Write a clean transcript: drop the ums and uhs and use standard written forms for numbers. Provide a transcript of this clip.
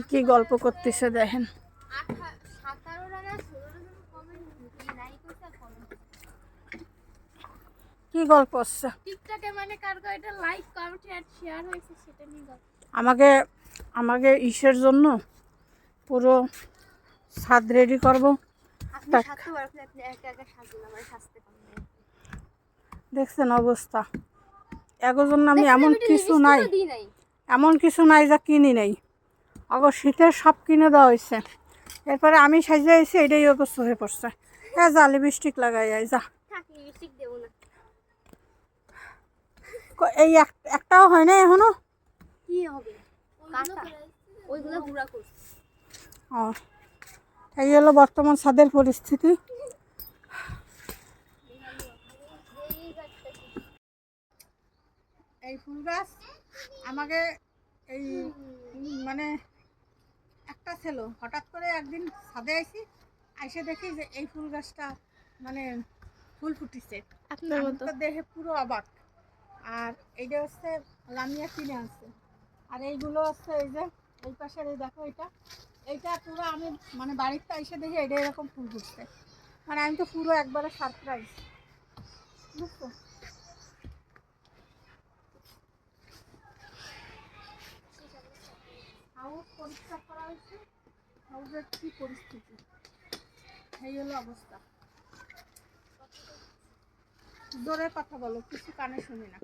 কি গল্প করতেছে দেখেন। কি গল্প হচ্ছে? টিকটকে মানে কার এটা লাইক কমেন্ট এন্ড শেয়ার হয়েছে সেটা নিয়ে গল্প। আমাকে আমাকে ইসের জন্য পুরো ছাদ রেডি করবো। দেখছেন অবস্থা, এগোর জন্য আমি এমন কিছু নাই যা কিনি নাই। অগর শীতের সব কিনে দেওয়া হয়েছে, এরপরে আমি সাজে আইছি, এটাই ওকে হয়ে পড়ছে। হ্যাঁ, যা লিপস্টিক লাগাই আই যা। এই একটাও হয় না এখনো। কি হবে? ওইগুলো গুঁড়া করছে। এই হলো বর্তমান ছাদের পরিস্থিতি। এই ফুল গাছ আমাকে এই মানে একটা ছিল, হঠাৎ করে একদিন ছাদে আইছি, আইসে দেখি যে এই ফুল গাছটা মানে ফুল ফুটিছে। আপনার মতো দেখে পুরো অবাক। আর এইটা হচ্ছে লামিয়া কিনে আছে, আর এইগুলো হচ্ছে এই যে এই পাশের এই দেখো, এইটা পুরো আমি মানে বাড়িতে এসে দেখি এটা এরকম ফুল ফুটছে। মানে আমি তো পুরো একবারে সারপ্রাইজ, বুঝছো? হাউস পরিষ্কার করা হয়েছে, হাউসের কি পরিস্থিতি, এই হলো অবস্থা। জোরে কথা বলো, কিছু কানে শুনি না।